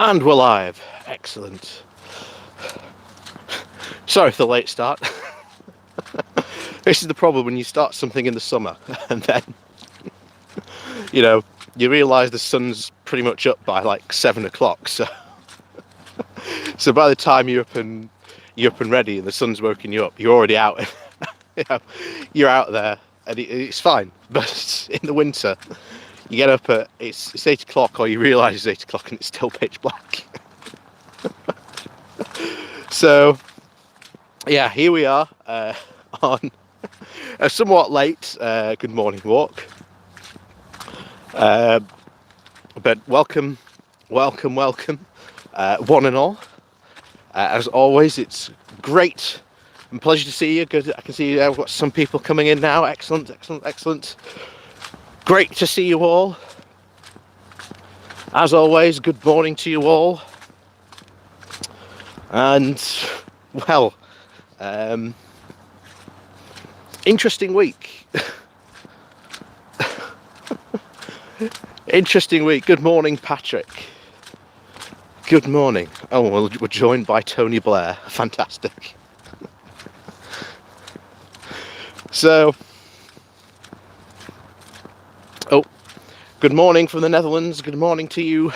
And we're live. Excellent. Sorry for the late start. This is the problem when you start something in the summer and then, you realise the sun's pretty much up by like 7 o'clock. So by the time you're up and ready and the sun's woken you up, you're already out. You're out there and it's fine. But in the winter, you get up at it's 8 o'clock, or you realise it's 8 o'clock and it's still pitch black. So yeah, here we are on a somewhat late good morning walk, but welcome one and all. As always, it's great and pleasure to see you. Good, I can see I've got some people coming in now. Excellent. Great to see you all. As always, good morning to you all. And well, interesting week. Interesting week. Good morning, Patrick. Good morning. Oh, well, we're joined by Tony Blair. Fantastic. So, good morning from the Netherlands. Good morning to you.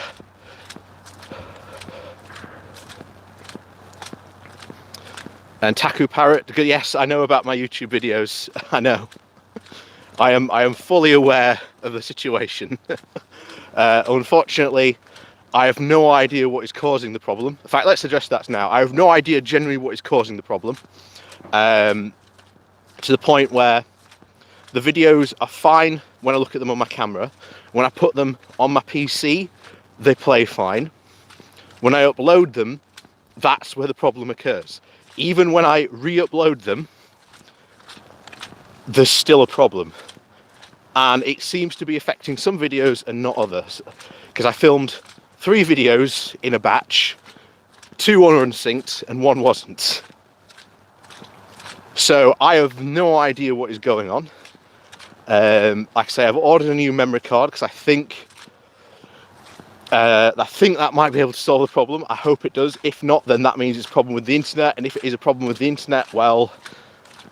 And Taku Parrot, yes, I know about my YouTube videos. I know. I am fully aware of the situation. Unfortunately, I have no idea what is causing the problem. In fact, let's address that now. I have no idea generally what is causing the problem. To the point where the videos are fine when I look at them on my camera. When I put them on my PC, they play fine. When I upload them, that's where the problem occurs. Even when I re-upload them, there's still a problem. And it seems to be affecting some videos and not others. Because I filmed 3 videos in a batch, 2 were unsynced and 1 wasn't. So I have no idea what is going on. Like I say, I've ordered a new memory card because I think that might be able to solve the problem. I hope it does. If not, then that means it's a problem with the internet. And if it is a problem with the internet, well,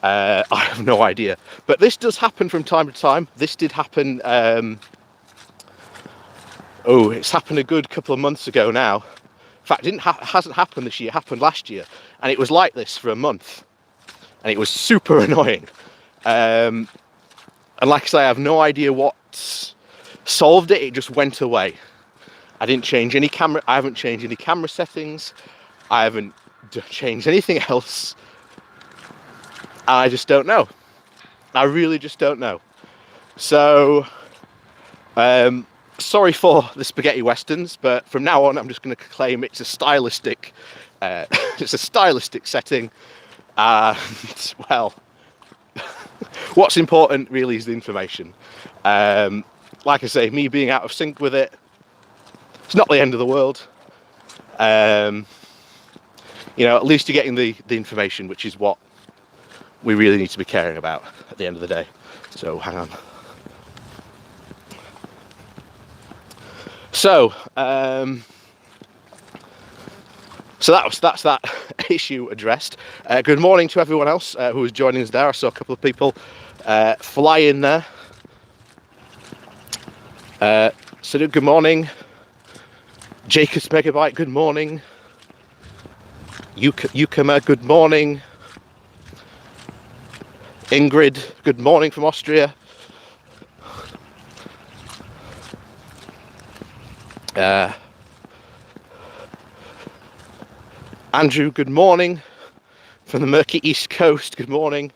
I have no idea. But this does happen from time to time. This did happen. It's happened a good couple of months ago now. In fact, it hasn't happened this year. It happened last year, and it was like this for a month, and it was super annoying. And like I say, I have no idea what solved it. It just went away. I didn't change any camera. I haven't changed any camera settings. I haven't changed anything else. I just don't know. I really just don't know. So, sorry for the spaghetti westerns, but from now on, I'm just going to claim it's a stylistic. It's a stylistic setting. And well, what's important really is the information. Like I say, me being out of sync with it, it's not the end of the world. At least you're getting the information, which is what we really need to be caring about at the end of the day. So hang on. So that's that issue addressed. Good morning to everyone else who was joining us there. I saw a couple of people fly in there. So good morning. Jacobs Megabyte, good morning. Yukama, good morning. Ingrid, good morning from Austria. Andrew, good morning from the murky East Coast. Good morning.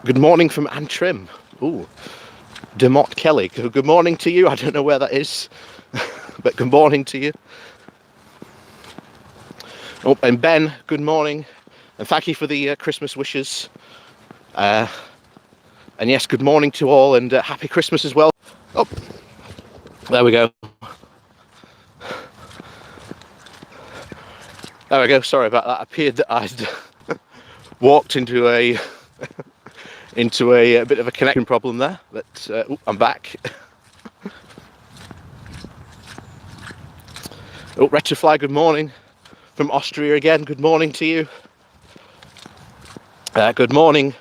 Good morning from Antrim. Ooh, Demott Kelly. Good morning to you. I don't know where that is, but good morning to you. And Ben, good morning, and thank you for the Christmas wishes. And yes, good morning to all, and happy Christmas as well. Oh, there we go. There we go. Sorry about that. It appeared that I'd walked into a bit of a connection problem there, but I'm back. Oh, Retrofly, good morning from Austria again. Good morning to you. Good morning,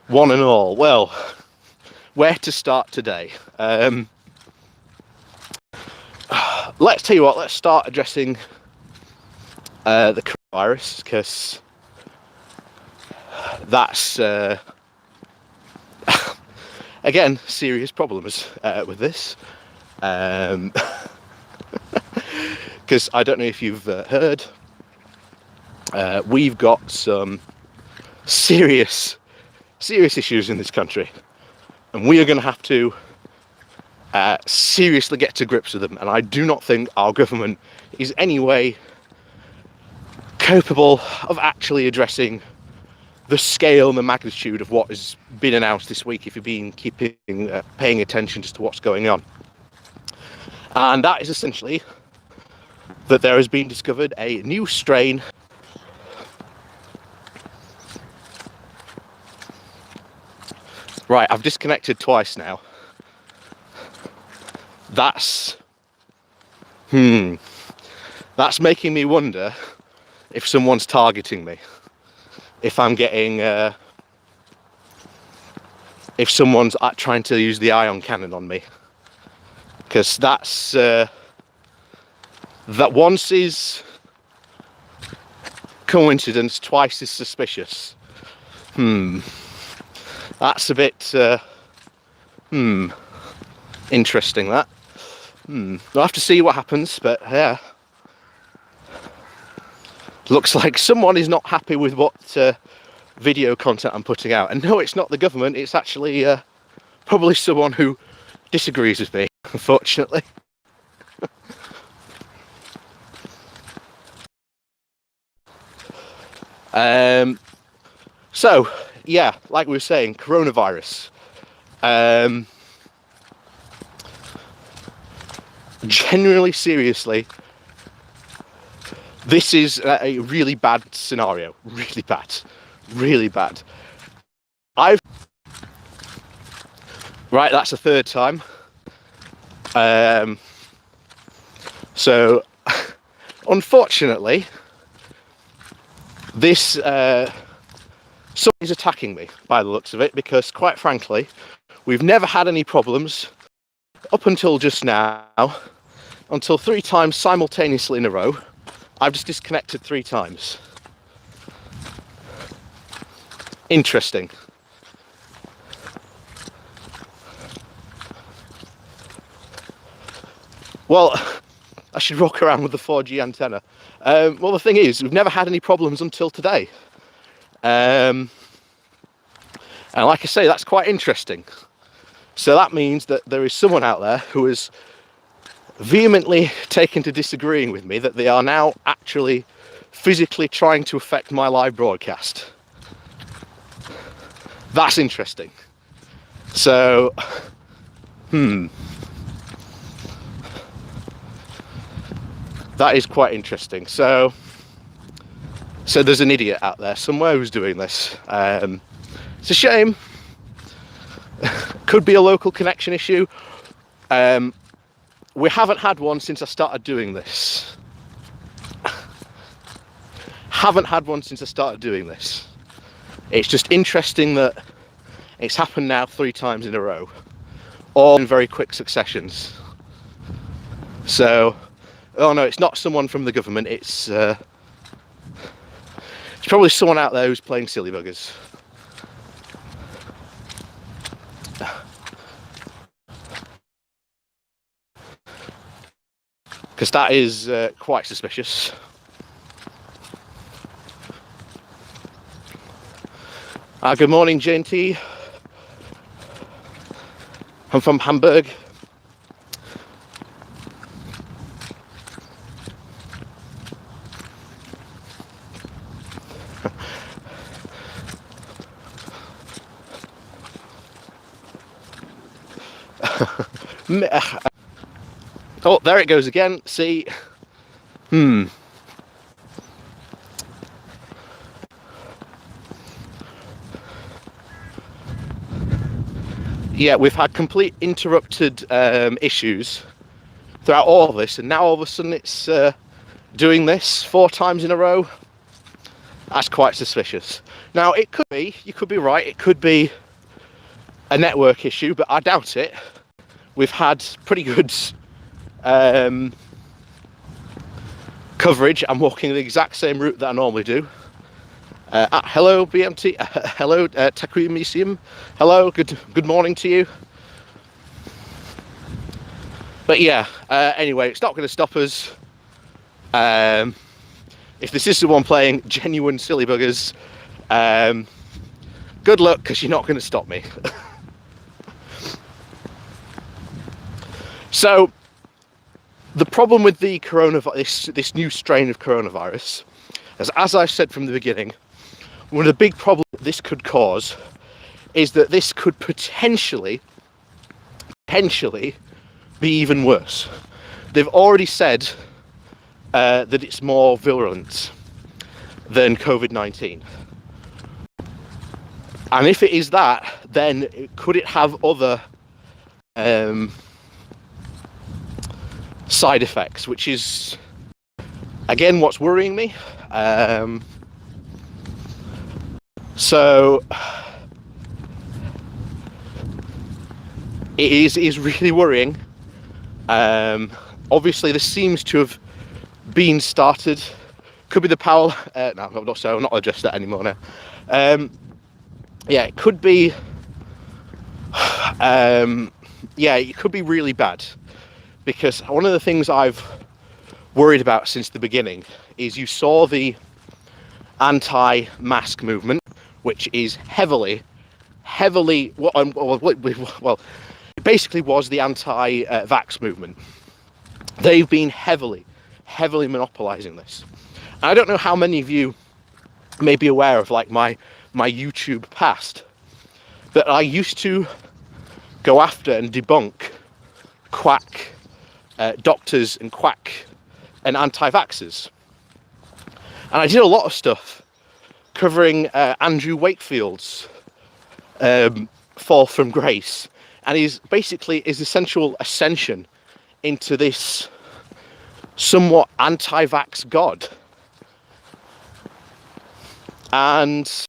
one and all. Well, where to start today? Let's tell you what, let's start addressing the coronavirus, because that's, again, serious problems with this. Because I don't know if you've heard, we've got some serious issues in this country, and we are going to have to seriously get to grips with them. And I do not think our government is any way capable of actually addressing the scale and the magnitude of what has been announced this week, if you've been paying attention as to what's going on. And that is essentially that there has been discovered a new strain Right, I've disconnected twice now. That's making me wonder if someone's targeting me, if I'm getting if someone's trying to use the ion cannon on me, because that's that once is coincidence, twice is suspicious. That's a bit interesting, that. We'll have to see what happens, but yeah, looks like someone is not happy with what video content I'm putting out. And no, it's not the government, it's actually probably someone who disagrees with me, unfortunately. So yeah, like we were saying, coronavirus. Genuinely, seriously, this is a really bad scenario. Really bad. Right, that's the third time. So unfortunately, this somebody's attacking me by the looks of it, because quite frankly, we've never had any problems up until just now, until 3 times simultaneously in a row. I've just disconnected 3 times. Interesting. Well, I should walk around with the 4G antenna. Well, the thing is, we've never had any problems until today. And like I say, that's quite interesting. So that means that there is someone out there who is vehemently taken to disagreeing with me, that they are now actually physically trying to affect my live broadcast. That's interesting. So, that is quite interesting. So there's an idiot out there somewhere who's doing this. It's a shame. Could be a local connection issue. We haven't had one since I started doing this. It's just interesting that it's happened now 3 times in a row, all in very quick successions. So, oh no, it's not someone from the government, it's probably someone out there who's playing silly buggers. Because that is quite suspicious. Good morning, J&T. I'm from Hamburg. Oh, there it goes again. See, yeah, we've had complete interrupted issues throughout all of this, and now all of a sudden it's doing this 4 times in a row. That's quite suspicious. Now, it could be, you could be right, it could be a network issue, but I doubt it. We've had pretty good coverage. I'm walking the exact same route that I normally do. Hello, BMT. Hello, Takui Museum. Hello, good morning to you. But yeah, anyway, it's not going to stop us. If this is the one playing genuine silly buggers, good luck, because you're not going to stop me. So, the problem with the coronavirus, this new strain of coronavirus, as I said from the beginning, one of the big problems this could cause is that this could potentially be even worse. They've already said that it's more virulent than COVID-19. And if it is that, then could it have other side effects, which is, again, what's worrying me. So it is really worrying. Obviously, this seems to have been started. Could be the power. No, I'm not addressed that anymore now. Yeah, it could be. Yeah, it could be really bad, because one of the things I've worried about since the beginning is you saw the anti-mask movement, which is heavily, well, it basically was the anti-vax movement. They've been heavily monopolizing this. And I don't know how many of you may be aware of like my YouTube past, but I used to go after and debunk quack doctors and quack and anti-vaxxers. And I did a lot of stuff covering Andrew Wakefield's fall from grace, and his essential ascension into this somewhat anti-vax god. And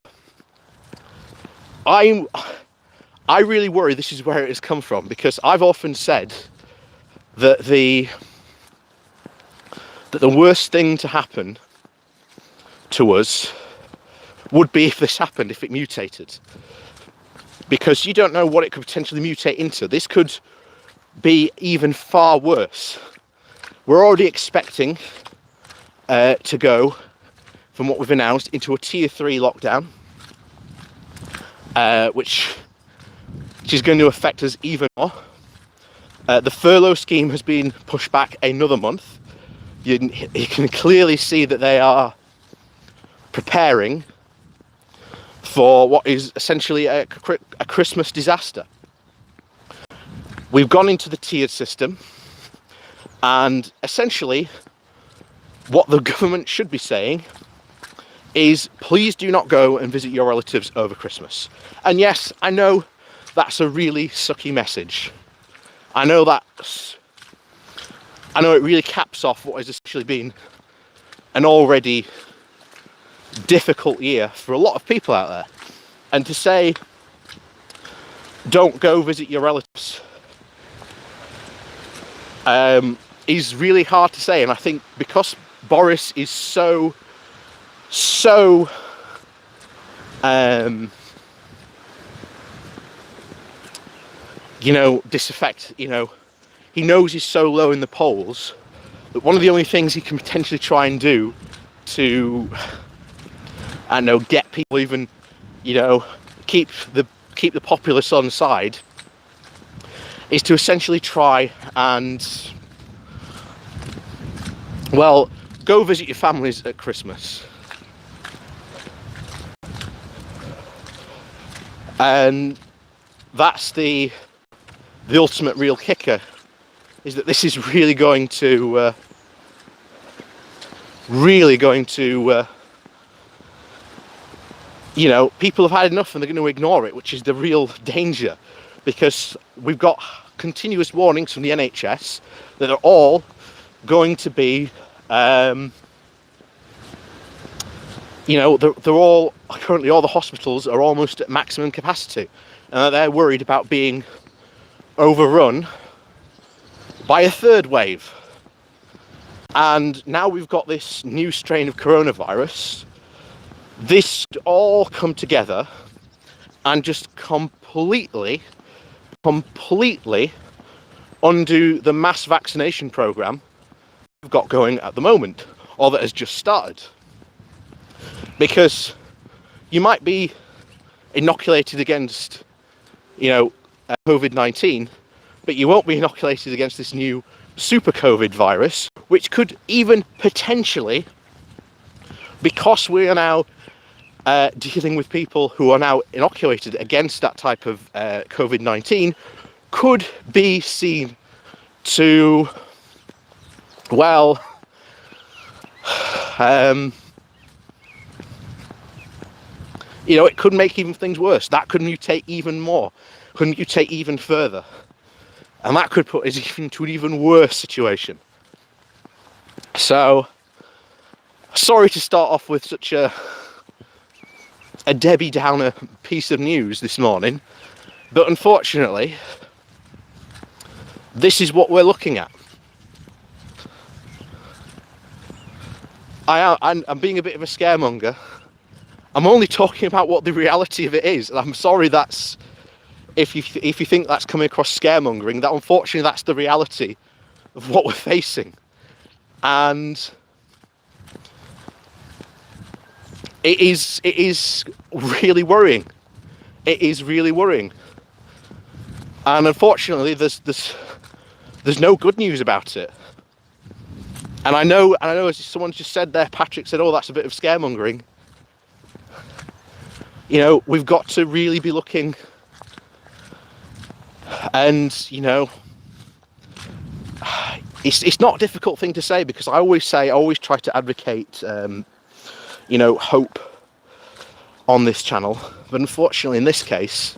I really worry this is where it has come from, because I've often said that the worst thing to happen to us would be if this happened, if it mutated. Because you don't know what it could potentially mutate into. This could be even far worse. We're already expecting to go, from what we've announced, into a tier 3 lockdown, which is going to affect us even more. The furlough scheme has been pushed back another month. You can clearly see that they are preparing for what is essentially a Christmas disaster. We've gone into the tiered system, and essentially what the government should be saying is, please do not go and visit your relatives over Christmas. And yes, I know that's a really sucky message. I know it really caps off what has essentially been an already difficult year for a lot of people out there. And to say, don't go visit your relatives, is really hard to say. And I think because Boris is so disaffect, he knows he's so low in the polls that one of the only things he can potentially try and do to, I don't know, get people even, keep the populace on side, is to essentially try and, well, go visit your families at Christmas. And that's the ultimate real kicker, is that this is really going to people have had enough and they're going to ignore it, which is the real danger, because we've got continuous warnings from the NHS that are all going to be, they're all, currently all the hospitals are almost at maximum capacity, and they're worried about being overrun by a third wave. And now we've got this new strain of coronavirus. This should all come together and just completely undo the mass vaccination program we've got going at the moment, or that has just started. Because you might be inoculated against, COVID-19, but you won't be inoculated against this new super COVID virus, which could even potentially, because we are now dealing with people who are now inoculated against that type of COVID-19, could be seen to, it could make even things worse. That could mutate even more, could mutate even further. And that could put us into an even worse situation. So, sorry to start off with such a Debbie Downer piece of news this morning, but unfortunately, this is what we're looking at. I'm being a bit of a scaremonger. I'm only talking about what the reality of it is, and I'm sorry that's, if you think that's coming across scaremongering, that unfortunately that's the reality of what we're facing. And it is really worrying. It is really worrying. And unfortunately there's no good news about it. And I know as someone just said there, Patrick said, oh, that's a bit of scaremongering. We've got to really be looking, and it's not a difficult thing to say, because I always try to advocate hope on this channel, but unfortunately in this case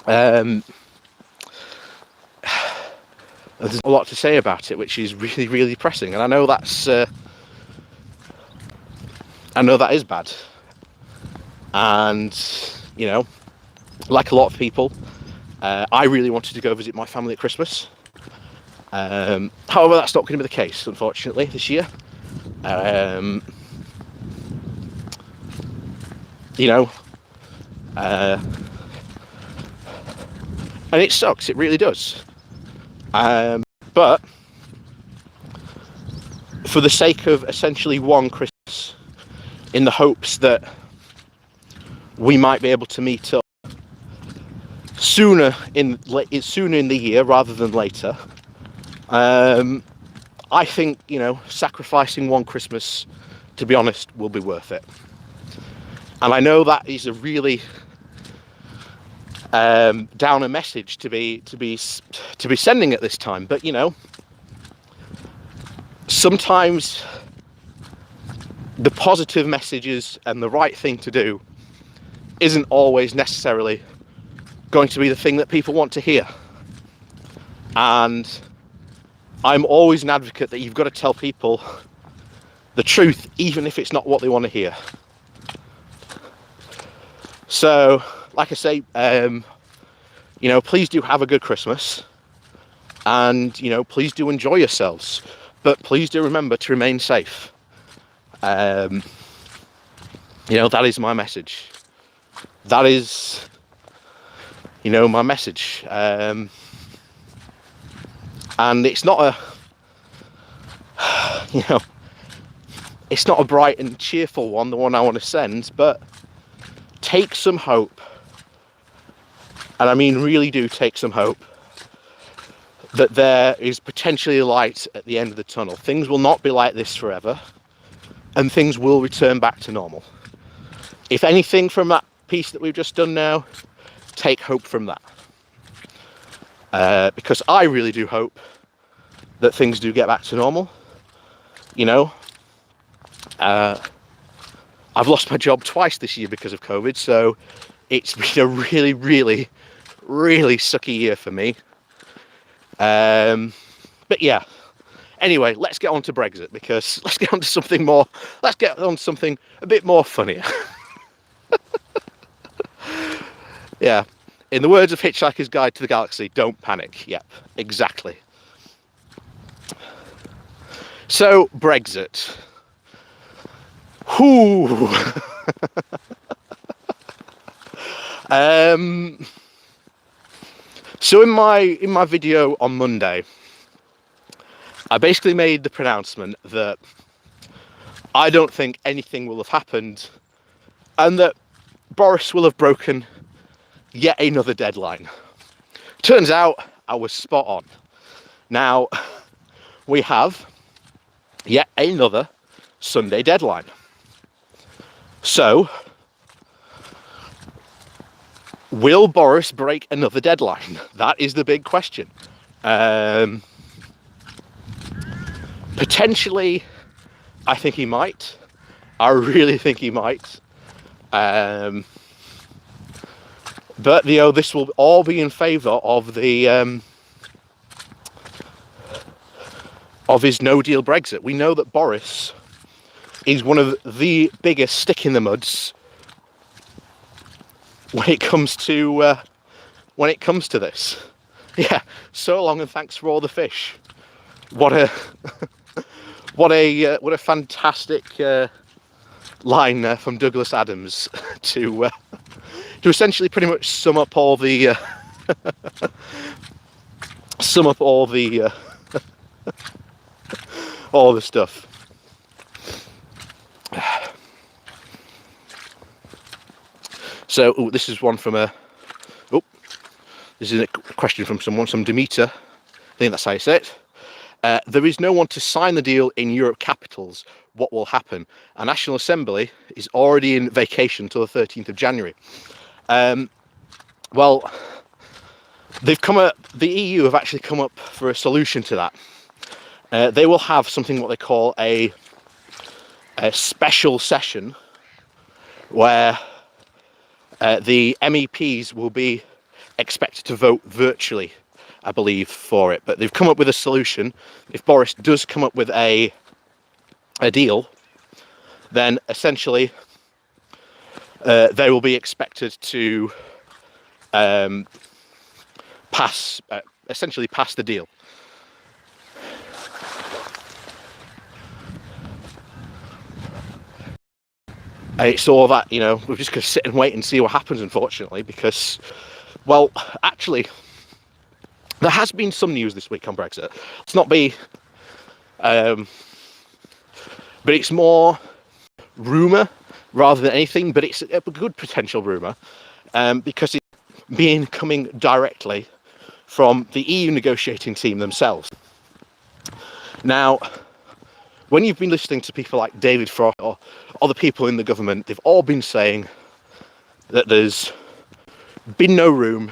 there's a lot to say about it, which is really, really pressing, and I know that is bad. And like a lot of people, I really wanted to go visit my family at Christmas. However, that's not going to be the case, unfortunately, this year. And it sucks, it really does. But for the sake of essentially one Christmas, in the hopes that we might be able to meet up sooner in the year rather than later, I think sacrificing one Christmas, to be honest, will be worth it. And I know that is a really downer message to be sending at this time, but sometimes the positive messages and the right thing to do isn't always necessarily going to be the thing that people want to hear. And I'm always an advocate that you've got to tell people the truth, even if it's not what they want to hear. So, like I say, please do have a good Christmas, and please do enjoy yourselves, but please do remember to remain safe. That is my message. That is, my message. And it's not it's not a bright and cheerful one, the one I want to send, but take some hope. And I mean, really do take some hope that there is potentially a light at the end of the tunnel. Things will not be like this forever, and things will return back to normal. If anything from that piece that we've just done now, take hope from that. Because I really do hope that things do get back to normal. I've lost my job twice this year because of COVID, so it's been a really, really, really sucky year for me. But yeah. Anyway, let's get on to Brexit, because let's get on to something more. Let's get on to something a bit more funnier. Yeah. In the words of Hitchhiker's Guide to the Galaxy, don't panic. Yep, exactly. So, Brexit. Whoo. So in my video on Monday, I basically made the pronouncement that I don't think anything will have happened, and that Boris will have broken yet another deadline. Turns out I was spot on. Now, we have yet another Sunday deadline. So, will Boris break another deadline? That is the big question. Potentially, I think he might. I really think he might. But this will all be in favour of the of his no deal Brexit. We know that Boris is one of the biggest stick in the muds when it comes to this. Yeah. So long and thanks for all the fish. What a what a fantastic line there from Douglas Adams to essentially pretty much sum up all the all the stuff. So this is one from this is a question from some Demeter. I think that's how you say it. There is no one to sign the deal in Europe capitals. What will happen? A National Assembly is already in vacation till the 13th of January. Well, the EU have actually come up for a solution to that. They will have something what they call a special session where the MEPs will be expected to vote virtually, I believe, for it. But they've come up with a solution. If Boris does come up with a deal, then essentially they will be expected to pass the deal. It's all that, we're just going to sit and wait and see what happens, unfortunately, because, well, actually, there has been some news this week on Brexit. Let's not be, but it's more rumour rather than anything, but it's a good potential rumour, because it's coming directly from the EU negotiating team themselves. Now, when you've been listening to people like David Frost or other people in the government, they've all been saying that there's been no room,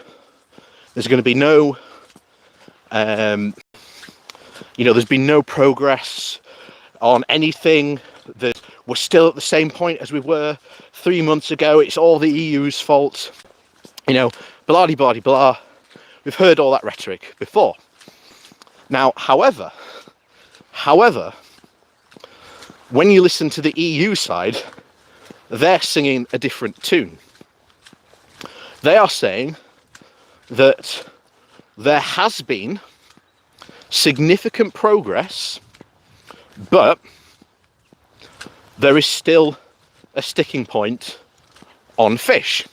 there's going to be no, there's been no progress on anything, that we're still at the same point as we were 3 months ago, it's all the EU's fault, blah-de-blah-de-blah. We've heard all that rhetoric before. Now, however, when you listen to the EU side, they're singing a different tune. They are saying that there has been significant progress, but there is still a sticking point on fish,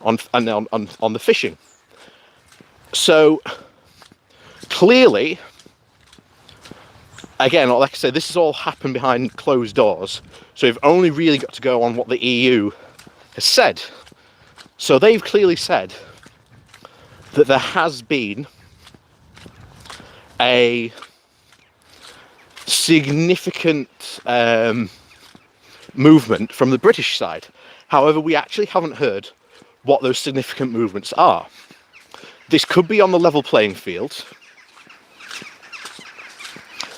on the fishing. So clearly, again, like I said, this has all happened behind closed doors, so we've only really got to go on what the EU has said. So they've clearly said that there has been a significant movement from the British side. However, we actually haven't heard what those significant movements are. This could be on the level playing field.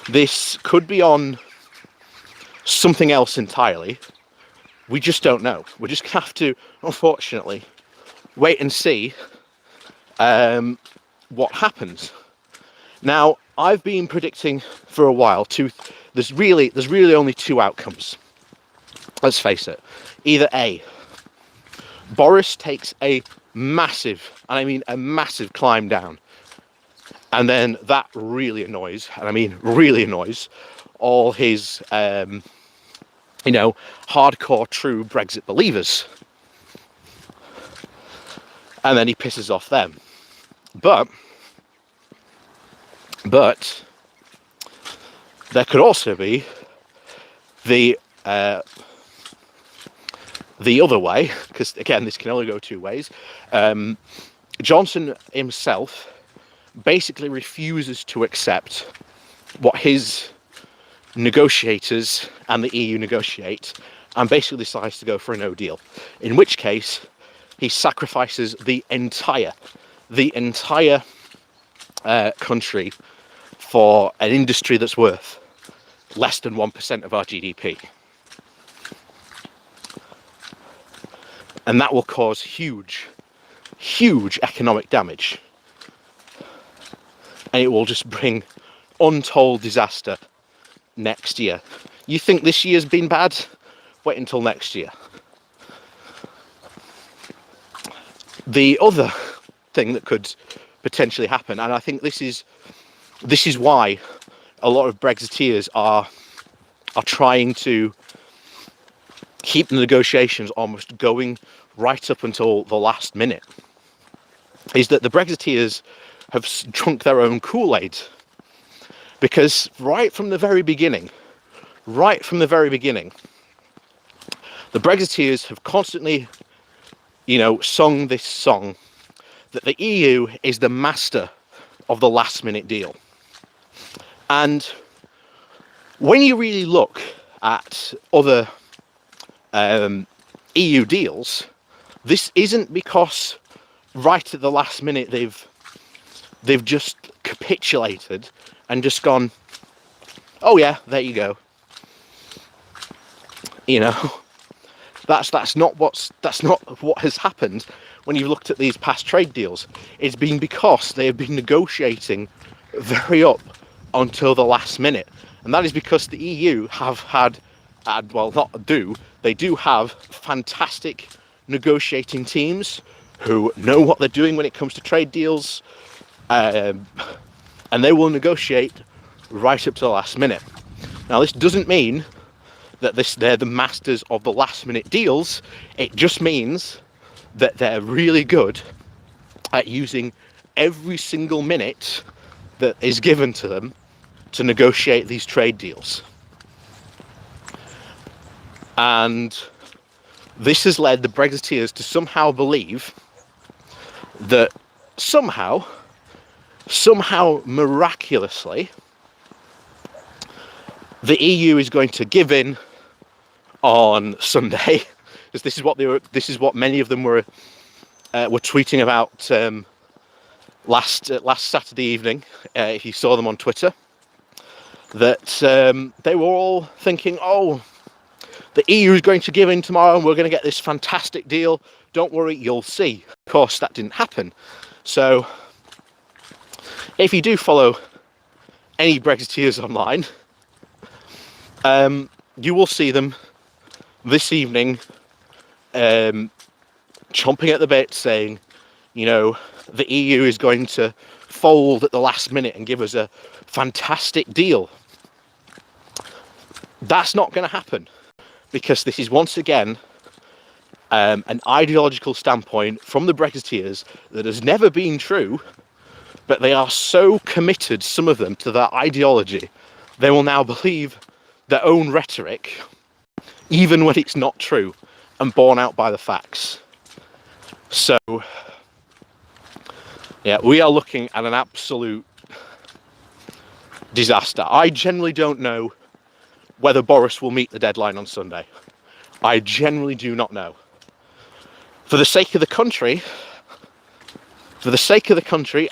This could be on something else entirely. We just don't know. We just have to, unfortunately, wait and see what happens. Now, I've been predicting for a while there's really only two outcomes. Let's face it. Either A, Boris takes a massive, and I mean a massive climb down, and then that really annoys, and I mean really annoys, all his, hardcore true Brexit believers. And then he pisses off them. But there could also be the other way, because again, this can only go two ways. Johnson himself basically refuses to accept what his negotiators and the EU negotiate, and basically decides to go for a no deal. In which case, he sacrifices the entire country for an industry that's worth less than 1% of our GDP. And that will cause huge economic damage. And it will just bring untold disaster next year. You think this year's been bad? Wait until next year. The other thing that could potentially happen, and I think this is why a lot of Brexiteers are trying to keep the negotiations almost going right up until the last minute, is that the Brexiteers have drunk their own Kool-Aid. Because right from the very beginning, the Brexiteers have constantly, sung this song that the EU is the master of the last minute deal. And when you really look at other EU deals, this isn't because right at the last minute they've just capitulated and just gone, oh yeah, there you go. That's not what has happened when you've looked at these past trade deals. It's been because they have been negotiating very up until the last minute. And that is because the EU they do have fantastic negotiating teams who know what they're doing when it comes to trade deals, and they will negotiate right up to the last minute. Now, this doesn't mean that they're the masters of the last minute deals. It just means that they're really good at using every single minute that is given to them to negotiate these trade deals. And this has led the Brexiteers to somehow believe that somehow miraculously the EU is going to give in on Sunday, because this is what many of them were tweeting about last Saturday evening. If you saw them on Twitter, that they were all thinking, oh, the EU is going to give in tomorrow and we're going to get this fantastic deal. Don't worry, you'll see. Of course, that didn't happen. So if you do follow any Brexiteers online, you will see them this evening chomping at the bit, saying, the EU is going to fold at the last minute and give us a fantastic deal. That's not going to happen, because this is once again an ideological standpoint from the Brexiteers that has never been true, but they are so committed, some of them, to their ideology, they will now believe their own rhetoric, even when it's not true and borne out by the facts. So, yeah, we are looking at an absolute disaster. I generally don't know whether Boris will meet the deadline on Sunday. I generally do not know. For the sake of the country,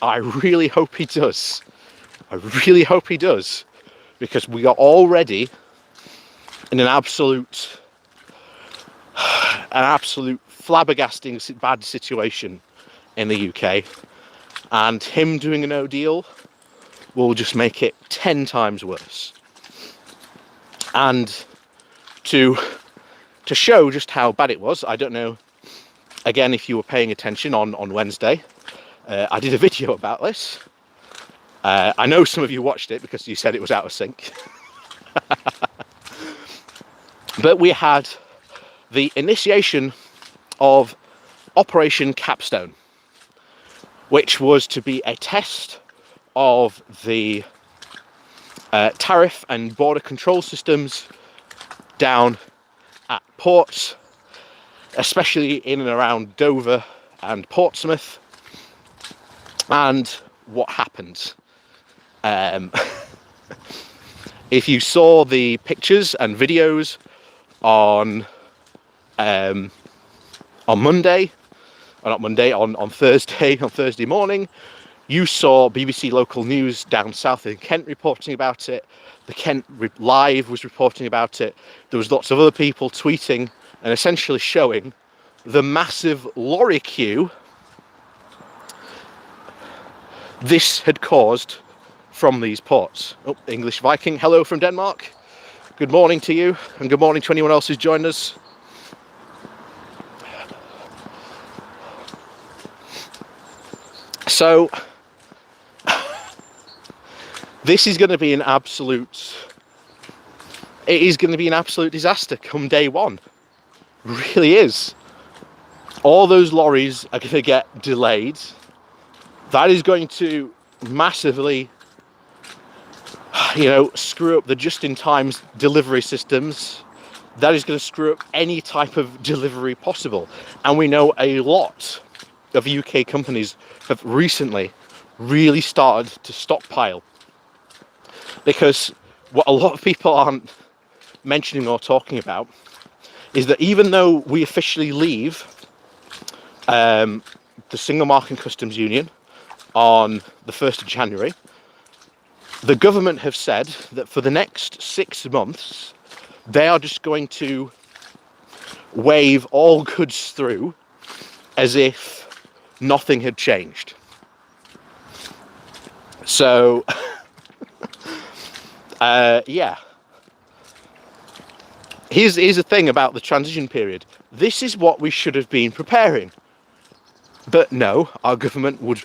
I really hope he does. I really hope he does, because we are already in an absolute flabbergasting bad situation in the UK, And him doing a no deal will just make it 10 times worse. And to show just how bad it was, I don't know, again, if you were paying attention on Wednesday, I did a video about this. I know some of you watched it because you said it was out of sync. But we had the initiation of Operation Capstone, which was to be a test of the tariff and border control systems down at ports, especially in and around Dover and Portsmouth. And what happened? If you saw the pictures and videos on Monday, or not Monday, on Thursday morning, you saw BBC Local News down south in Kent reporting about it. The Kent Live was reporting about it. There was lots of other people tweeting and essentially showing the massive lorry queue this had caused from these ports. Oh, English Viking, hello from Denmark. Good morning to you, and good morning to anyone else who's joined us. So, this is going to be an absolute disaster come day one. It really is. All those lorries are going to get delayed. That is going to massively, screw up the just-in-time delivery systems. That is going to screw up any type of delivery possible. And we know a lot of UK companies have recently really started to stockpile. Because what a lot of people aren't mentioning or talking about is that even though we officially leave the Single Market and Customs Union on the 1st of January, the government have said that for the next 6 months, they are just going to wave all goods through as if nothing had changed. So, yeah. Here's the thing about the transition period. This is what we should have been preparing. But no, our government would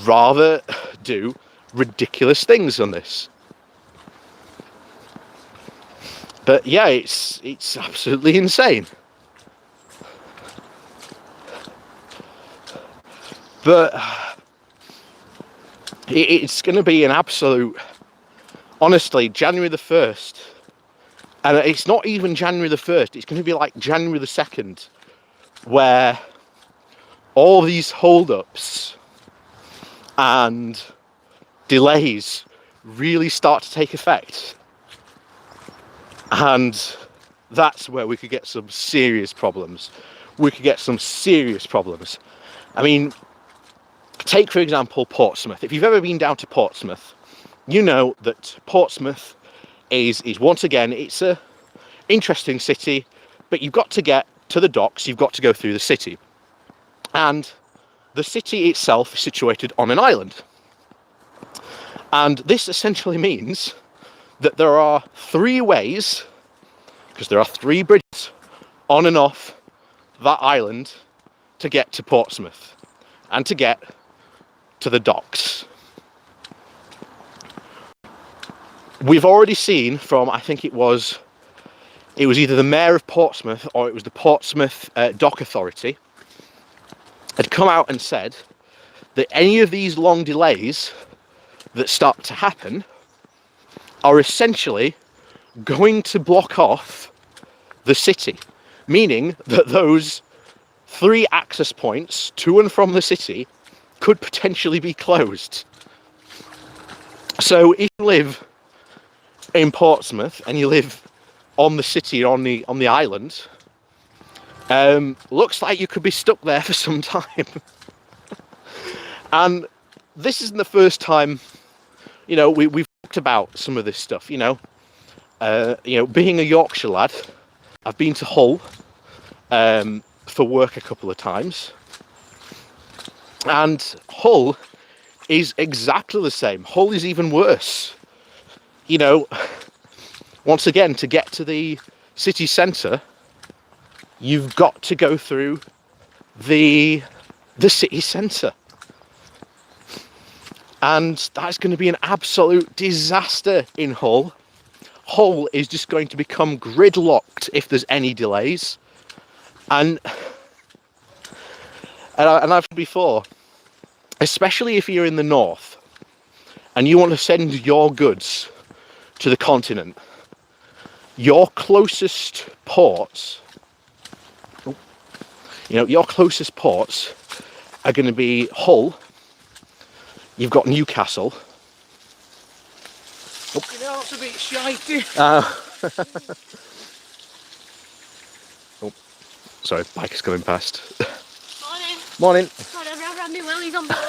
rather do ridiculous things on this. But yeah, it's absolutely insane. But it's going to be an absolute, honestly, January the 1st, and it's not even January the 1st, it's going to be like January the 2nd, where all these hold-ups and delays really start to take effect. And that's where we could get some serious problems. I mean, take, for example, Portsmouth. If you've ever been down to Portsmouth, you know that Portsmouth is once again, it's a interesting city, but you've got to get to the docks, you've got to go through the city. And the city itself is situated on an island. And this essentially means that there are 3 ways, because there are 3 bridges on and off that island to get to Portsmouth and to get to the docks. We've already seen from, I think it was either the Mayor of Portsmouth or it was the Portsmouth Dock Authority, had come out and said that any of these long delays that start to happen are essentially going to block off the city, meaning that those 3 access points to and from the city could potentially be closed. So if you live in Portsmouth and you live on the city, on the island, looks like you could be stuck there for some time. And this isn't the first time, we've talked about some of this stuff. Being a Yorkshire lad, I've been to Hull for work a couple of times, and Hull is exactly the same. Hull is even worse. You know, once again, to get to the city centre, you've got to go through the city centre. And that's going to be an absolute disaster in Hull. Hull is just going to become gridlocked if there's any delays. And I've said before, especially if you're in the north and you want to send your goods to the continent, your closest ports, your closest ports are going to be Hull. You've got Newcastle. You know, it's a bit shitey. Oh, sorry, bike is coming past. Morning. Morning. Sorry, I've had my wellies on board.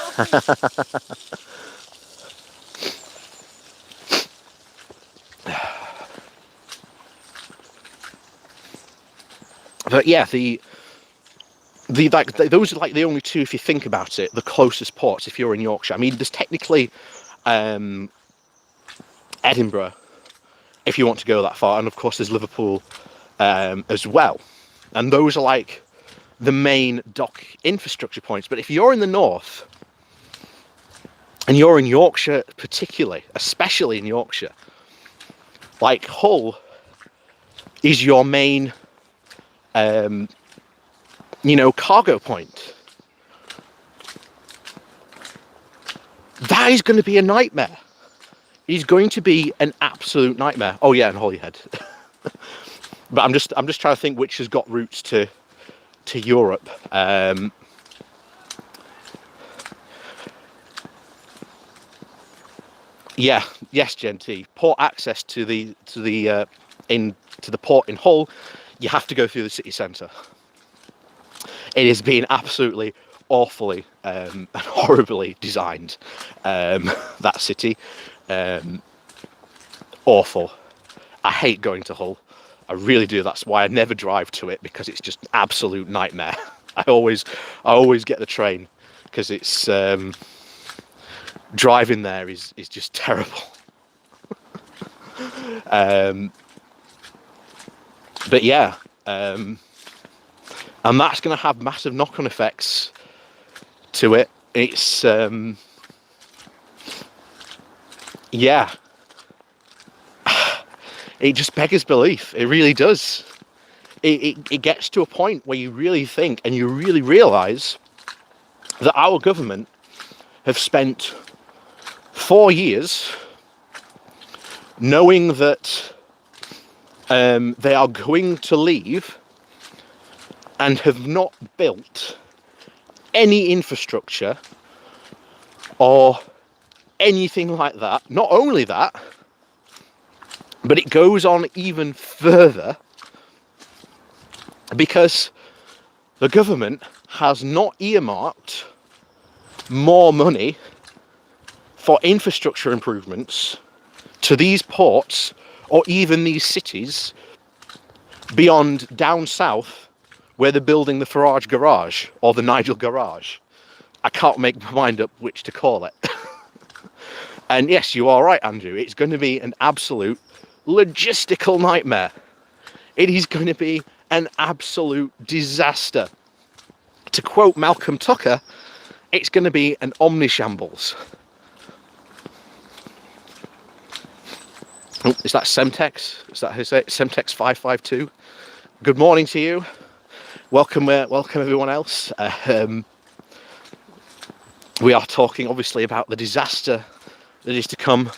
But yeah, those are like the only two, if you think about it, the closest ports if you're in Yorkshire. I mean, there's technically Edinburgh, if you want to go that far, and of course there's Liverpool as well. And those are like the main dock infrastructure points. But if you're in the north, and you're in Yorkshire particularly, especially in Yorkshire, like Hull is your main cargo point. That is going to be a nightmare. It's going to be an absolute nightmare. Oh yeah, and Holyhead. But I'm just trying to think which has got routes to Europe. Yeah, yes, Genty. Port access to the port in Hull, you have to go through the city centre. It is being absolutely awfully and horribly designed, that city. Awful. I hate going to Hull. I really do. That's why I never drive to it, because it's just an absolute nightmare. I always get the train, because it's driving there is just terrible. But yeah, and that's going to have massive knock-on effects to it. It's yeah, it just beggars belief. It really does. It gets to a point where you really think and you really realise that our government have spent 4 years knowing that they are going to leave and have not built any infrastructure or anything like that. Not only that, but it goes on even further, because the government has not earmarked more money for infrastructure improvements to these ports or even these cities beyond down south, where they're building the Farage Garage or the Nigel Garage. I can't make my mind up which to call it. And yes, you are right, Andrew. It's going to be an absolute logistical nightmare. It is going to be an absolute disaster. To quote Malcolm Tucker, it's going to be an omnishambles. Oh, is that Semtex? Is that how you say it? Semtex 552. Good morning to you. Welcome everyone else. We are talking obviously about the disaster that is to come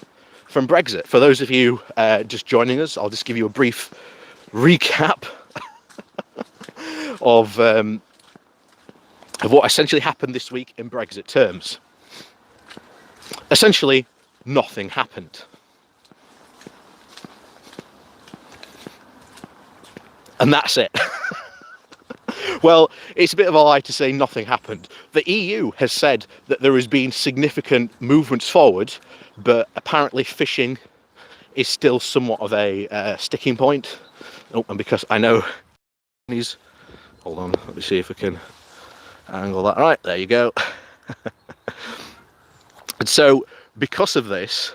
from Brexit. For those of you just joining us, I'll just give you a brief recap of what essentially happened this week in Brexit terms. Essentially, nothing happened. And that's it. Well, it's a bit of a lie to say nothing happened. The EU has said that there has been significant movements forward, but apparently fishing is still somewhat of a sticking point. Oh, and because I know he's... Hold on, let me see if I can angle that. Right, there you go. And so, because of this,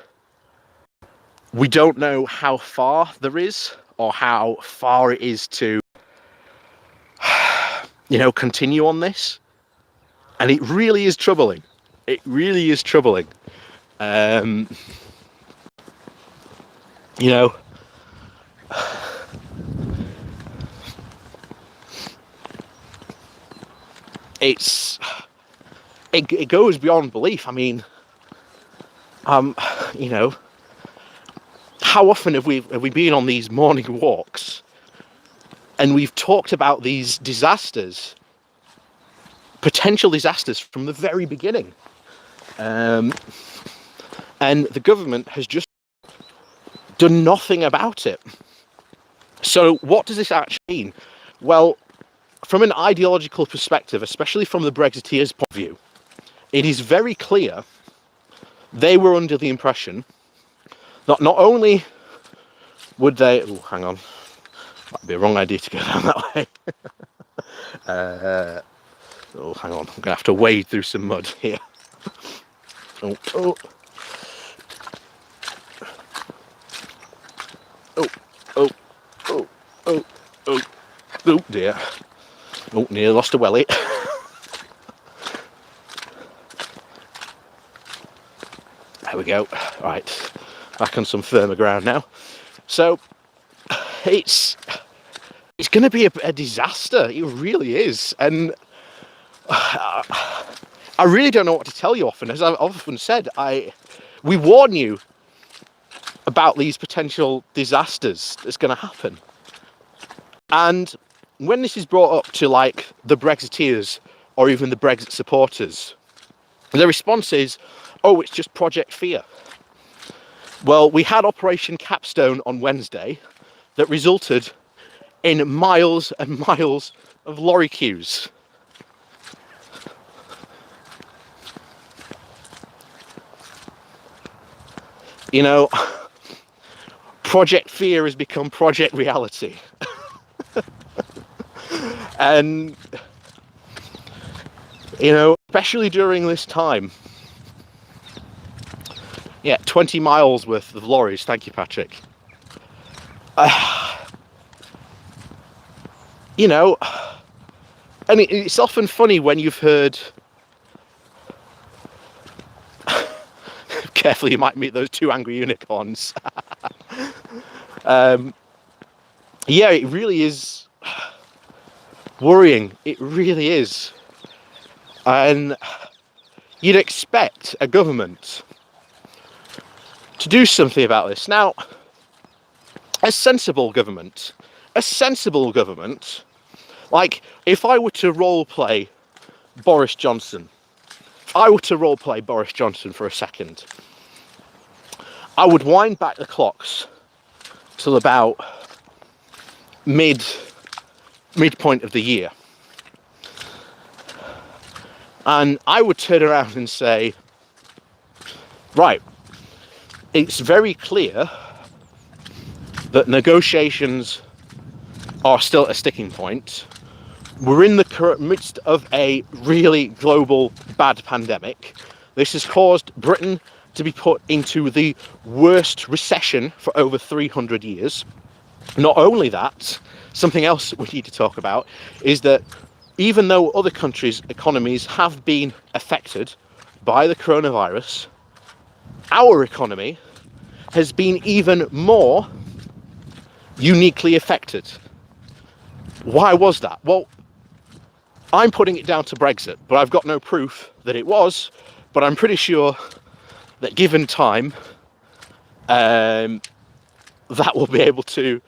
we don't know how far there is or how far it is to, continue on this. And it really is troubling. It really is troubling. You know, it goes beyond belief. I mean, how often have we been on these morning walks and we've talked about these disasters, potential disasters from the very beginning, and the government has just done nothing about it. So what does this actually mean? Well, from an ideological perspective, especially from the Brexiteers' point of view, it is very clear they were under the impression that not only would they... Oh, hang on. Might be a wrong idea to go down that way. Hang on. I'm going to have to wade through some mud here. Oh. Oh dear. Oh, nearly lost a welly. There we go. Right, back on some firmer ground now. So it's going to be a disaster. It really is, and I really don't know what to tell you. Often, as I've often said, we warn you about these potential disasters that's going to happen, and when this is brought up to like the Brexiteers or even the Brexit supporters, the response is, oh, it's just Project Fear. Well, we had Operation Capstone on Wednesday that resulted in miles and miles of lorry queues. Project Fear has become Project Reality. And, especially during this time. Yeah, 20 miles worth of lorries. Thank you, Patrick. And it's often funny when you've heard... Careful, you might meet those two angry unicorns. Yeah, it really is worrying. It really is. And you'd expect a government to do something about this. Now, a sensible government, like if I were to role play Boris Johnson for a second, I would wind back the clocks till about midpoint of the year. And I would turn around and say, right, it's very clear that negotiations are still at a sticking point. We're in the midst of a really global bad pandemic. This has caused Britain to be put into the worst recession for over 300 years. Not only that, something else we need to talk about is that even though other countries' economies have been affected by the coronavirus, our economy has been even more uniquely affected. Why was that? Well, I'm putting it down to Brexit, but I've got no proof that it was, but I'm pretty sure that given time, that will be able to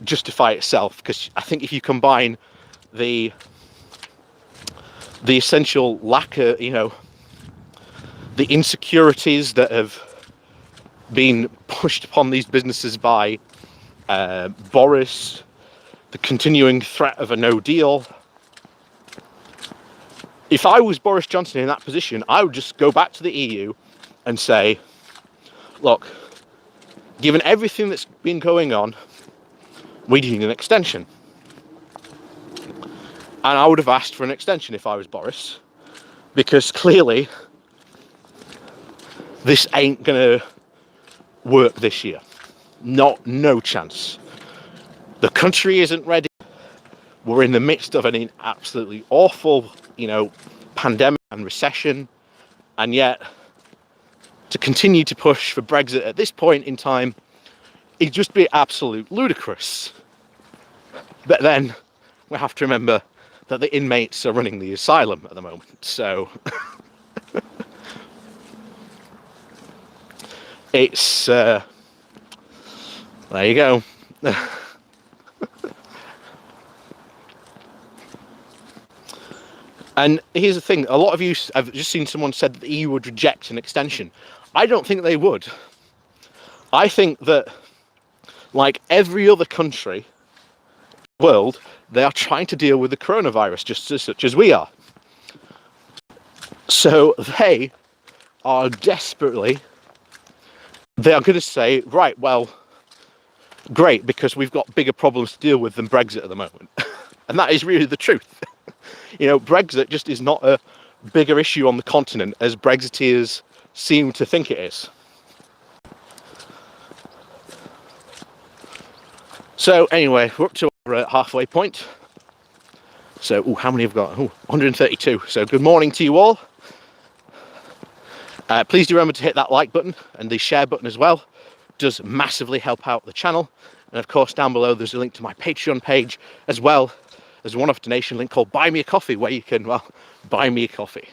justify itself, because I think if you combine the essential lack of, the insecurities that have been pushed upon these businesses by Boris, the continuing threat of a no deal. If I was Boris Johnson in that position, I would just go back to the EU and say, look, given everything that's been going on, we need an extension. And I would have asked for an extension if I was Boris, because clearly this ain't gonna work this year. No chance. The country isn't ready. We're in the midst of an absolutely awful, pandemic and recession, and yet to continue to push for Brexit at this point in time, it'd just be absolute ludicrous. But then we have to remember that the inmates are running the asylum at the moment, so it's there you go. And here's the thing, a lot of you, I've just seen someone said that the EU would reject an extension. I don't think they would. I think that, like every other country in the world, they are trying to deal with the coronavirus just as such as we are. So they are going to say, right, well, great, because we've got bigger problems to deal with than Brexit at the moment. And that is really the truth. Brexit just is not a bigger issue on the continent as Brexiteers seem to think it is. So anyway, we're up to our halfway point. So, how many have got? 132. So good morning to you all. Please do remember to hit that like button and the share button as well. It does massively help out the channel. And of course, down below there's a link to my Patreon page, as well as a one-off donation link called Buy Me a Coffee, where you can, buy me a coffee.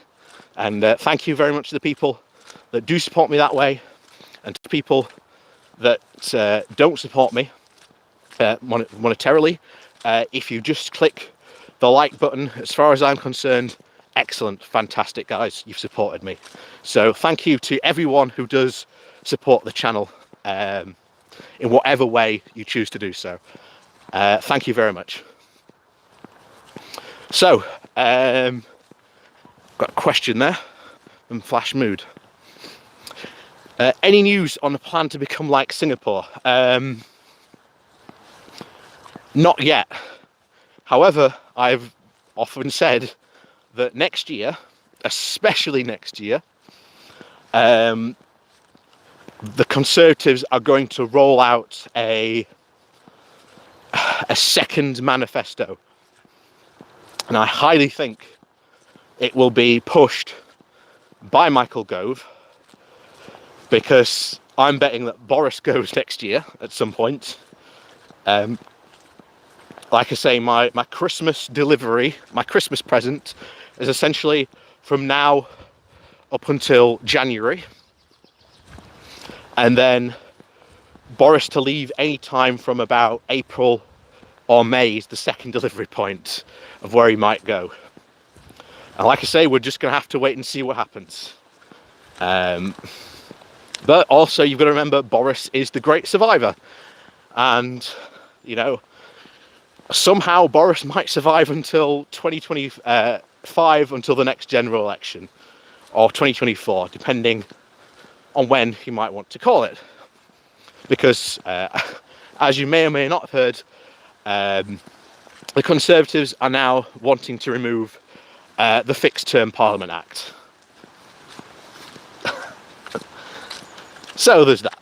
And thank you very much to the people that do support me that way, and to people that don't support me monetarily. If you just click the like button, as far as I'm concerned, excellent, fantastic, guys, you've supported me. So thank you to everyone who does support the channel in whatever way you choose to do so. Thank you very much. So, got a question there from Flash Mood. Any news on the plan to become like Singapore? Not yet. However, I've often said that next year, especially next year, the Conservatives are going to roll out a second manifesto. And I highly think it will be pushed by Michael Gove, because I'm betting that Boris goes next year at some point. Like I say, my Christmas delivery, my Christmas present, is essentially from now up until January. And then Boris to leave any time from about April or May is the second delivery point of where he might go. And like I say, we're just going to have to wait and see what happens. But also, you've got to remember, Boris is the great survivor. And, somehow Boris might survive until 2025, until the next general election, or 2024, depending on when he might want to call it. Because, as you may or may not have heard, the Conservatives are now wanting to remove the Fixed Term Parliament Act. So there's that.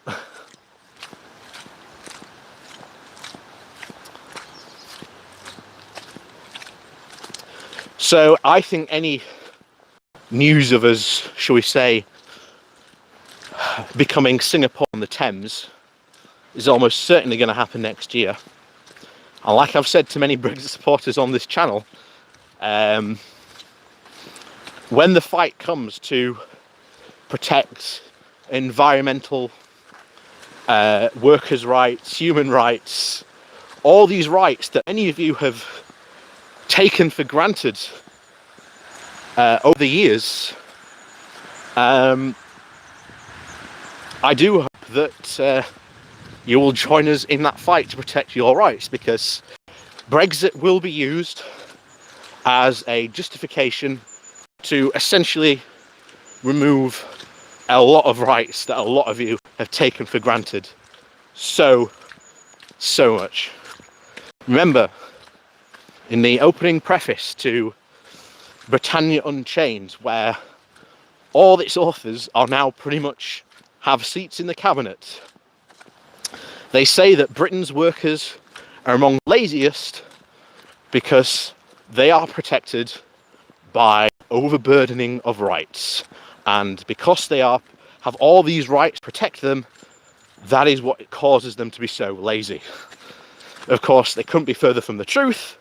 So I think any news of us, shall we say, becoming Singapore on the Thames is almost certainly going to happen next year. And like I've said to many Brexit supporters on this channel, when the fight comes to protect environmental, workers' rights, human rights, all these rights that many of you have taken for granted over the years, I do hope that you will join us in that fight to protect your rights, because Brexit will be used as a justification to essentially remove a lot of rights that a lot of you have taken for granted so much. Remember, in the opening preface to Britannia Unchained, where all its authors are now pretty much have seats in the cabinet. They say that Britain's workers are among the laziest because they are protected by overburdening of rights, and because they have all these rights protect them, that is what causes them to be so lazy. Of course, they couldn't be further from the truth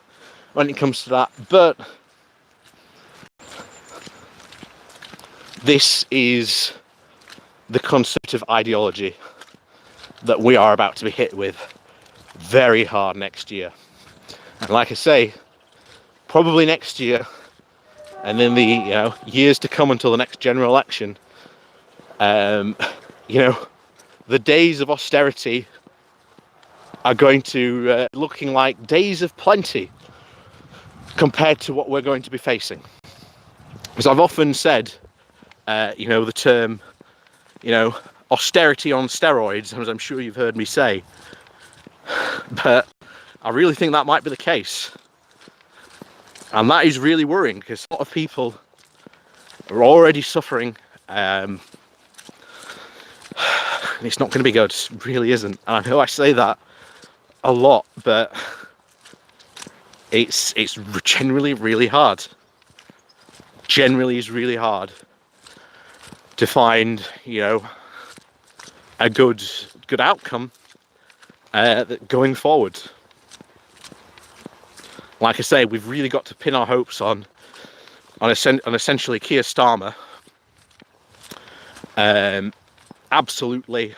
when it comes to that, but this is the Conservative ideology that we are about to be hit with very hard next year. And like I say, probably next year, and in the years to come until the next general election, the days of austerity are going to looking like days of plenty compared to what we're going to be facing. Because I've often said, the term, austerity on steroids, as I'm sure you've heard me say, but I really think that might be the case. And that is really worrying, because a lot of people are already suffering. It's not going to be good, it really isn't. And I know I say that a lot, but it's generally really hard. Generally is really hard to find, a good outcome going forward. Like I say, we've really got to pin our hopes on essentially Keir Starmer. Absolutely,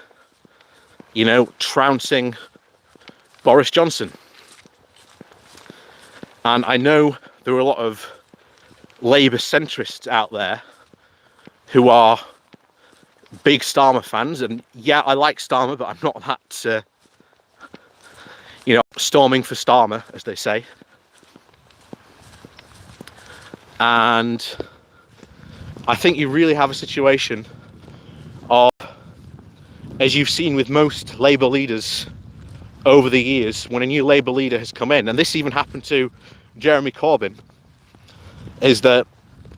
trouncing Boris Johnson. And I know there are a lot of Labour centrists out there who are big Starmer fans, and yeah, I like Starmer, but I'm not that, storming for Starmer, as they say. And I think you really have a situation of, as you've seen with most Labour leaders over the years, when a new Labour leader has come in, and this even happened to Jeremy Corbyn, is that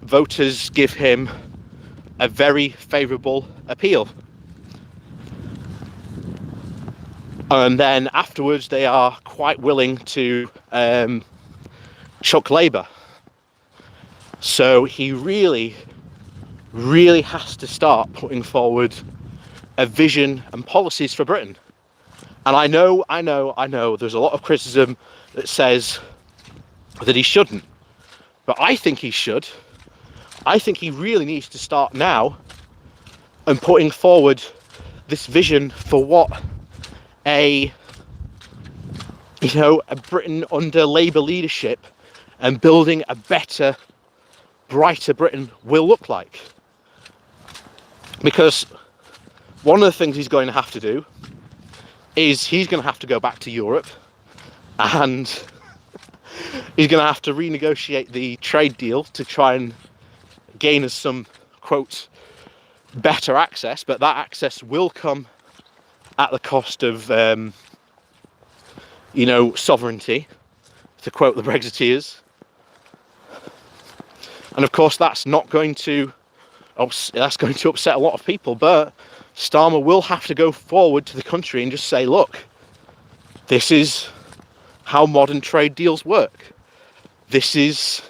voters give him a very favourable appeal. And then afterwards they are quite willing to chuck Labour. So he really, really has to start putting forward a vision and policies for Britain. And I know, there's a lot of criticism that says that he shouldn't. But I think he should. I think he really needs to start now and putting forward this vision for what a Britain under Labour leadership and building a better, brighter Britain will look like. Because one of the things he's going to have to do is he's going to have to go back to Europe, and he's going to have to renegotiate the trade deal to try and gain us some, quote, better access, but that access will come at the cost of, sovereignty, to quote the Brexiteers. And of course, that's going to upset a lot of people, but Starmer will have to go forward to the country and just say, look, this is how modern trade deals work. This is,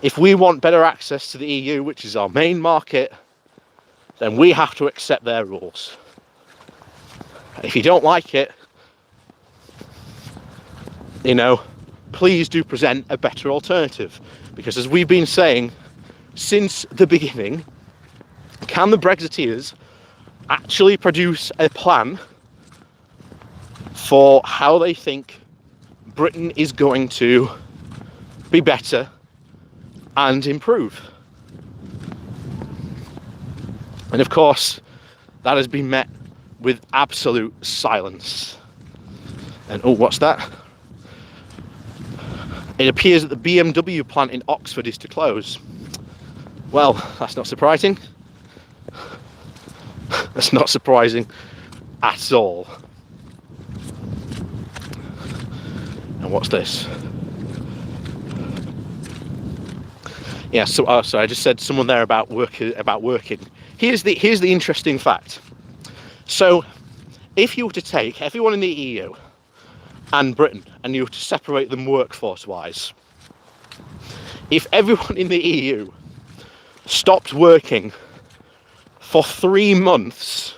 if we want better access to the EU, which is our main market, then we have to accept their rules. If you don't like it, please do present a better alternative. Because as we've been saying since the beginning, can the Brexiteers actually produce a plan for how they think Britain is going to be better and improve? And of course, that has been met with absolute silence. And oh, what's that? It appears that the BMW plant in Oxford is to close. Well, that's not surprising. That's not surprising at all. And what's this? Yeah, so I just said someone there about working. Here's the interesting fact. So if you were to take everyone in the EU and Britain and you were to separate them workforce wise, if everyone in the EU stopped working for 3 months,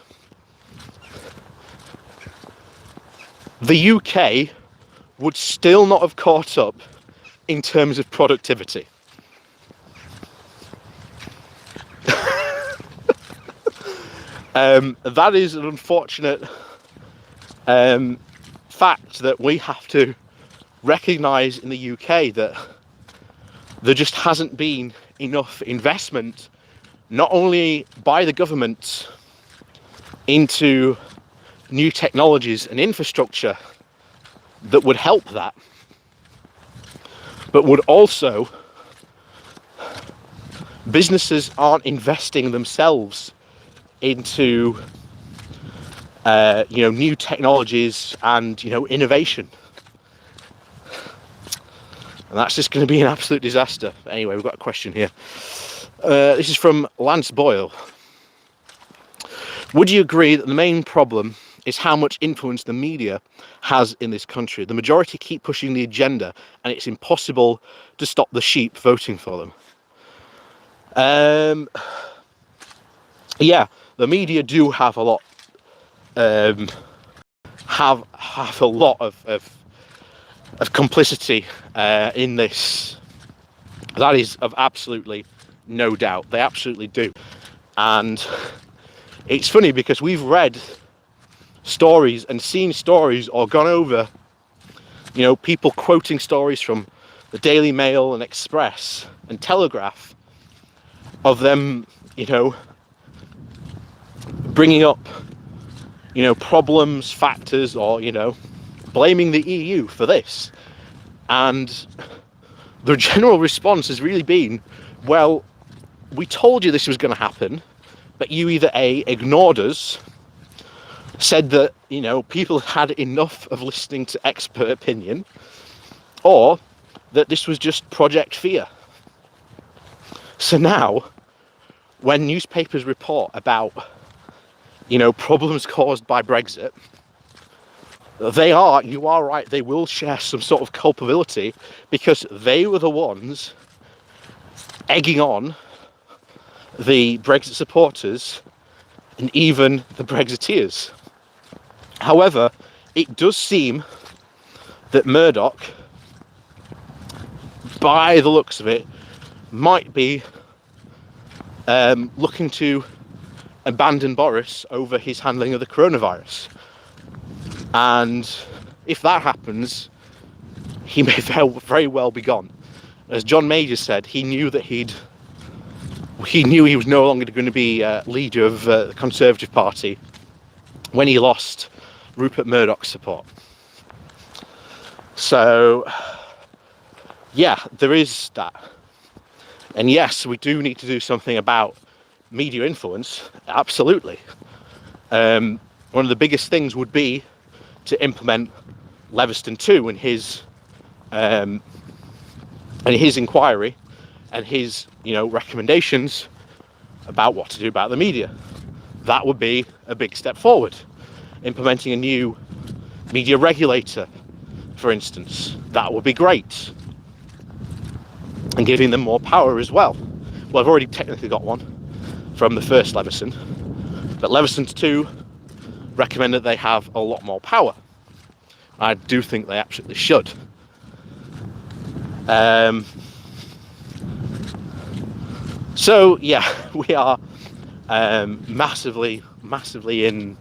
the UK would still not have caught up in terms of productivity. That is an unfortunate fact that we have to recognise in the UK, that there just hasn't been enough investment, not only by the government into new technologies and infrastructure that would help that, but would also, businesses aren't investing themselves into new technologies and innovation, and that's just going to be an absolute disaster. Anyway, we've got a question here. This is from Lance Boyle. Would you agree that the main problem is how much influence the media has in this country? The majority keep pushing the agenda and it's impossible to stop the sheep voting for them. Yeah, the media do have a lot have a lot of complicity in this. That is of absolutely no doubt. They absolutely do. And it's funny because we've read stories and seen stories or gone over, people quoting stories from the Daily Mail and Express and Telegraph of them, bringing up, problems, factors, or, blaming the EU for this. And the general response has really been, well, we told you this was going to happen, but you either A, ignored us, said that, people had enough of listening to expert opinion, or that this was just Project Fear. So now, when newspapers report about, problems caused by Brexit, you are right, they will share some sort of culpability, because they were the ones egging on the Brexit supporters and even the Brexiteers. However, it does seem that Murdoch, by the looks of it, might be looking to abandon Boris over his handling of the coronavirus. And if that happens, he may very well be gone. As John Major said, he knew he was no longer going to be leader of the Conservative Party when he lost Rupert Murdoch's support. So, yeah, there is that. And yes, we do need to do something about media influence, absolutely. One of the biggest things would be to implement Leviston 2 and his inquiry and his recommendations about what to do about the media. That would be a big step forward. Implementing a new media regulator, for instance, that would be great. And giving them more power as well. Well, I've already technically got one from the first Leviston, but Leviston 2 recommend that they have a lot more power. I do think they absolutely should. So yeah, we are massively in.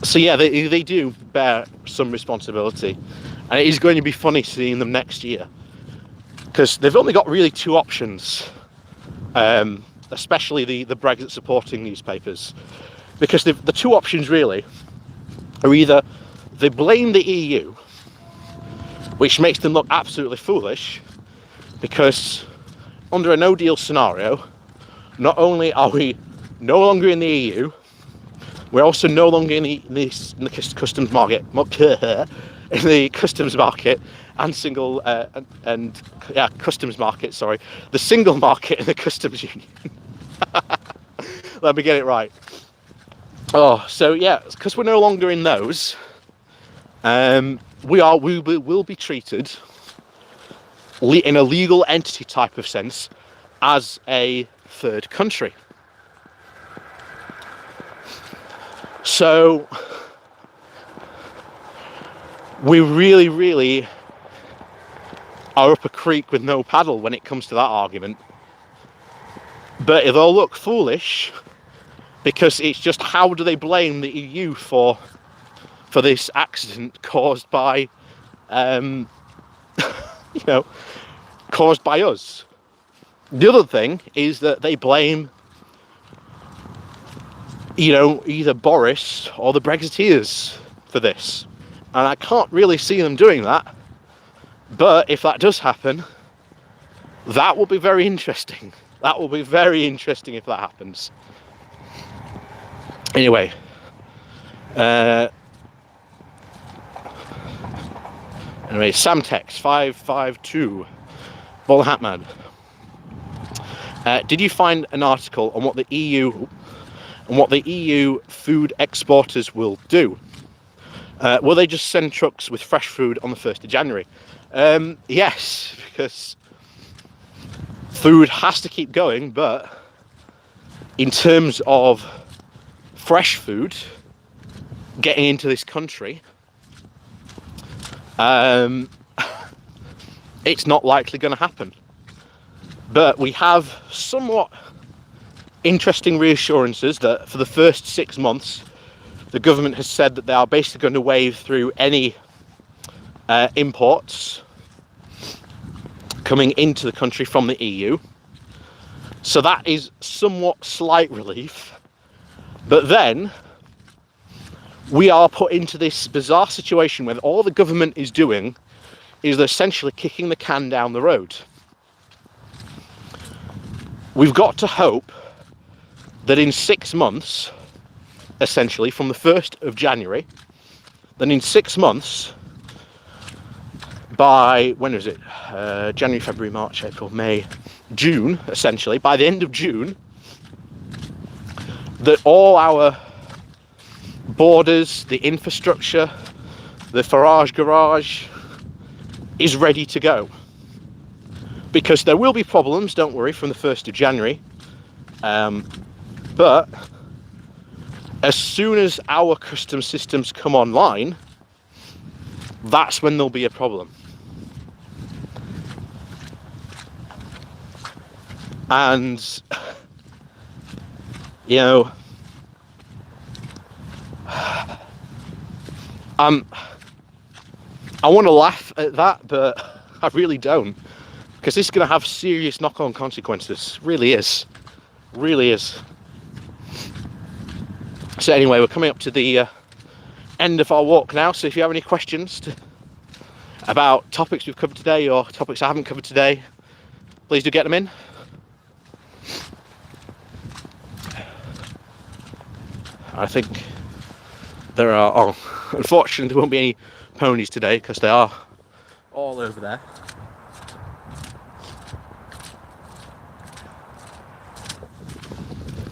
So yeah, they do bear some responsibility, and it is going to be funny seeing them next year, because they've only got really two options, especially the Brexit supporting newspapers, because the two options really are either they blame the EU, which makes them look absolutely foolish, because under a no-deal scenario, not only are we no longer in the EU, we're also no longer in the customs market, in the customs market and customs market. Sorry, the single market in the customs union. Let me get it right. Oh, so yeah, because we're no longer in those, we will be treated in a legal entity type of sense as a third country. So we really are up a creek with no paddle when it comes to that argument. But they'll look foolish because it's just, how do they blame the EU for this accident caused by caused by us? The other thing is that they blame either Boris or the Brexiteers for this, and I can't really see them doing that. But if that does happen, that will be very interesting. That will be very interesting if that happens. Anyway, Samtex 552 Ball Hatman. Did you find an article on what the EU food exporters will do? Will they just send trucks with fresh food on the 1st of January? Yes, because food has to keep going, but in terms of fresh food getting into this country, it's not likely going to happen. But we have somewhat interesting reassurances that for the first 6 months, the government has said that they are basically going to wave through any imports coming into the country from the EU. So that is somewhat slight relief. But then we are put into this bizarre situation where all the government is doing is essentially kicking the can down the road. We've got to hope that in 6 months, essentially from the 1st of January, then in 6 months, by, when is it? January, February, March, April, May, June, essentially, by the end of June, that all our borders, the infrastructure, the Farage garage is ready to go. Because there will be problems, don't worry, from the 1st of January. But as soon as our custom systems come online, that's when there'll be a problem. And, I want to laugh at that, but I really don't. Because this is going to have serious knock-on consequences. Really is. Really is. So anyway, we're coming up to the end of our walk now. So if you have any questions about topics we've covered today or topics I haven't covered today, please do get them in. I think there are, unfortunately there won't be any ponies today because they are all over there.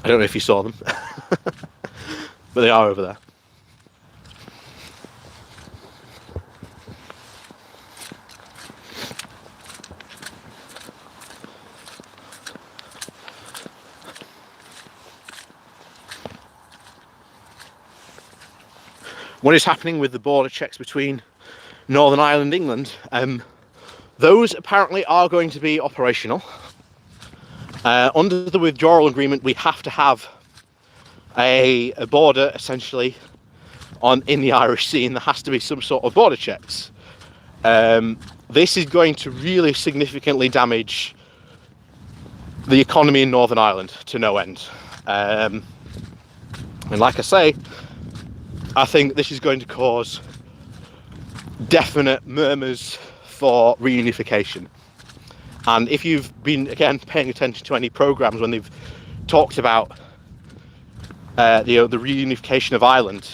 I don't know if you saw them, but they are over there. What is happening with the border checks between Northern Ireland and England? Those apparently are going to be operational. Under the withdrawal agreement, we have to have a border essentially in the Irish Sea, and there has to be some sort of border checks. This is going to really significantly damage the economy in Northern Ireland to no end. And like I say, I think this is going to cause definite murmurs for reunification. And if you've been, again, paying attention to any programmes when they've talked about the reunification of Ireland,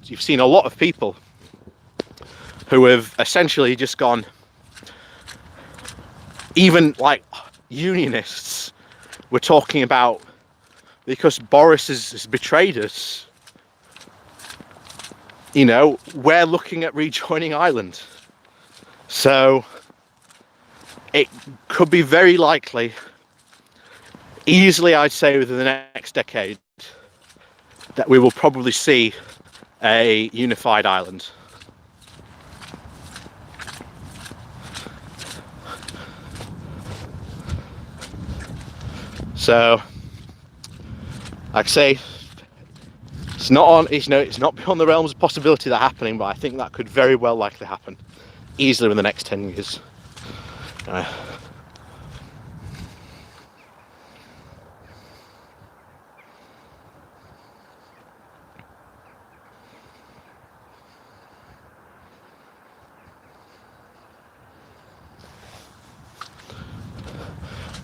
you've seen a lot of people who have essentially just gone, even like unionists were talking about, because Boris has betrayed us, you know, we're looking at rejoining Ireland. So it could be very likely, easily I'd say within the next decade, that we will probably see a unified Ireland. So, like I say, it's not beyond the realms of possibility that happening, but I think that could very well likely happen, easily in the next 10 years.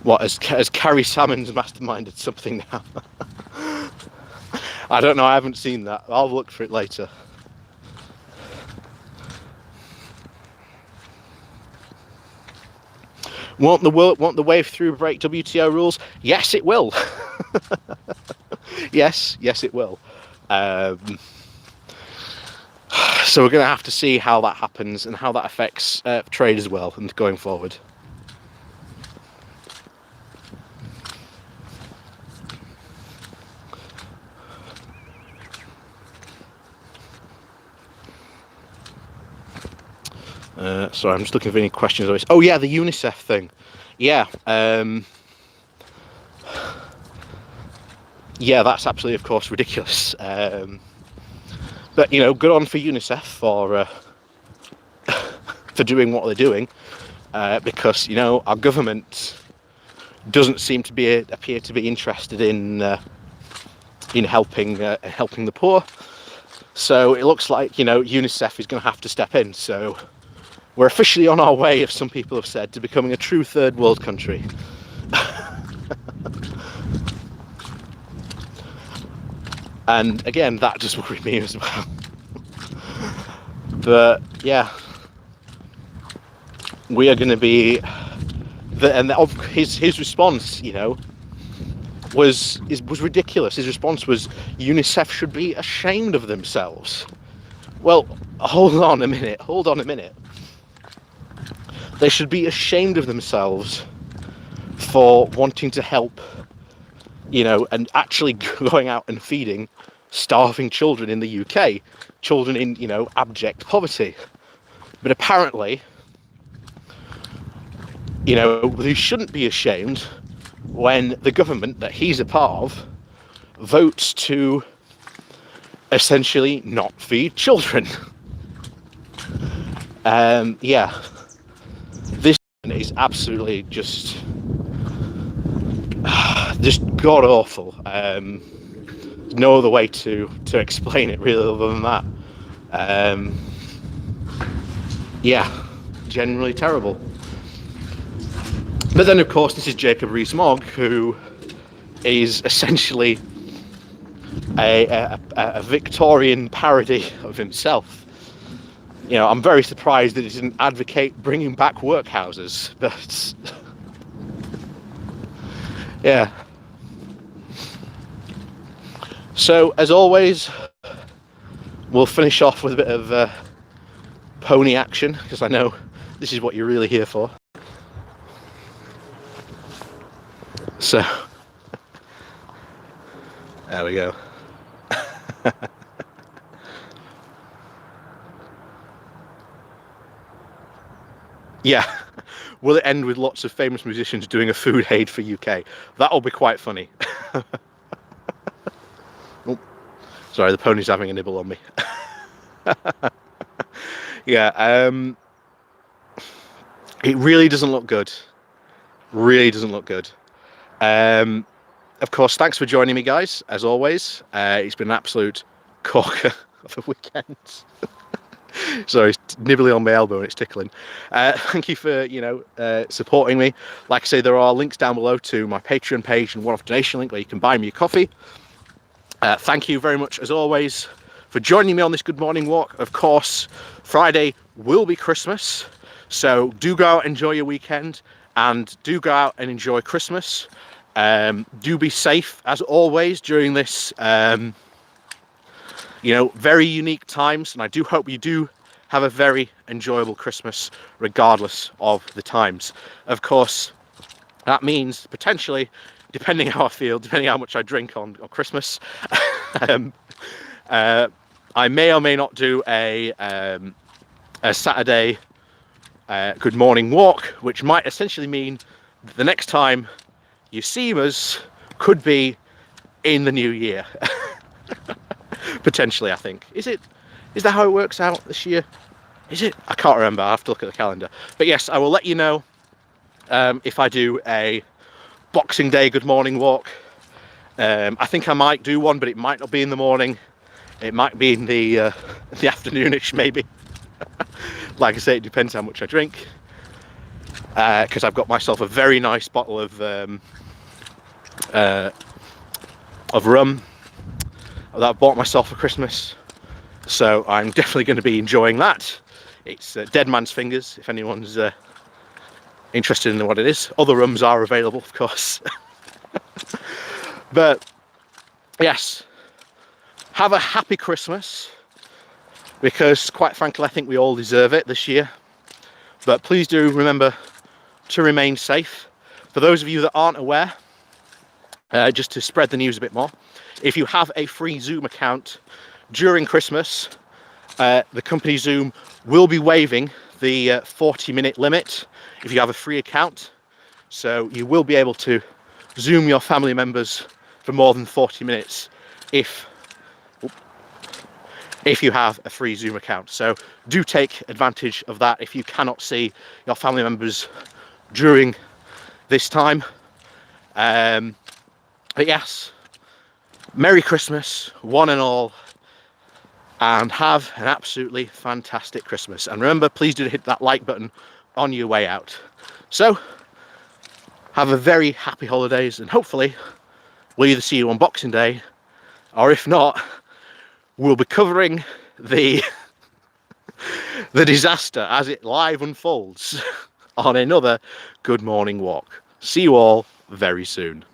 What, has Carrie Salmon's masterminded something now? I don't know, I haven't seen that. I'll look for it later. Won't the wave through break WTO rules? Yes, it will. yes, it will. So we're going to have to see how that happens and how that affects trade as well and going forward. Sorry, I'm just looking for any questions. Oh yeah, the UNICEF thing. Yeah. Yeah, that's absolutely, of course, ridiculous. But, you know, good on for UNICEF for doing what they're doing, because, you know, our government doesn't seem to appear to be interested in helping the poor. So it looks like, you know, UNICEF is going to have to step in. So we're officially on our way, as some people have said, to becoming a true third world country. And again, that just worried me as well. But yeah, we are going to be. His response, you know, was ridiculous. His response was, UNICEF should be ashamed of themselves. Well, hold on a minute. They should be ashamed of themselves for wanting to help, you know, and actually going out and feeding starving children in the UK, children in, you know, abject poverty. But apparently, you know, they shouldn't be ashamed when the government that he's a part of votes to essentially not feed children. Yeah, this is absolutely just god awful. No other way to explain it really other than that. Yeah, generally terrible. But then, of course, this is Jacob Rees-Mogg, who is essentially a Victorian parody of himself. You know, I'm very surprised that he didn't advocate bringing back workhouses, but yeah. So, as always, we'll finish off with a bit of pony action, because I know this is what you're really here for. So, there we go. Yeah, will it end with lots of famous musicians doing a food aid for UK? That'll be quite funny. Oh, sorry, the pony's having a nibble on me. Yeah, it really doesn't look good. Really doesn't look good. Of course, thanks for joining me, guys, as always. It's been an absolute corker of a weekend. Sorry, it's nibbling on my elbow and it's tickling. Thank you for, you know, supporting me. Like I say, there are links down below to my Patreon page and one-off donation link where you can buy me a coffee. Thank you very much, as always, for joining me on this good morning walk. Of course, Friday will be Christmas, so do go out and enjoy your weekend, and do go out and enjoy Christmas. Do be safe as always during this very unique times, and I do hope you do have a very enjoyable Christmas regardless of the times. Of course, that means potentially, depending how I feel, depending how much I drink on Christmas, I may or may not do a Saturday good morning walk, which might essentially mean that the next time you see us could be in the new year. Potentially, I think. Is that how it works out this year? Is it? I can't remember. I have to look at the calendar. But yes, I will let you know if I do a Boxing Day good morning walk. I think I might do one, but it might not be in the morning. It might be in the afternoonish, maybe. Like I say, it depends how much I drink. Because I've got myself a very nice bottle of rum that I bought myself for Christmas. So I'm definitely going to be enjoying that. It's Dead Man's Fingers, if anyone's interested in what it is. Other rums are available, of course. But yes, have a happy Christmas, because quite frankly I think we all deserve it this year. But please do remember to remain safe. For those of you that aren't aware, just to spread the news a bit more, if you have a free Zoom account during Christmas, the company Zoom will be waiving the 40-minute limit if you have a free account. So you will be able to Zoom your family members for more than 40 minutes if you have a free Zoom account. So do take advantage of that if you cannot see your family members during this time. But yes, Merry Christmas, one and all, and have an absolutely fantastic Christmas. And remember, please do hit that like button on your way out. So, have a very happy holidays, and hopefully we'll either see you on Boxing Day, or if not, we'll be covering the disaster as it live unfolds on another good morning walk. See you all very soon.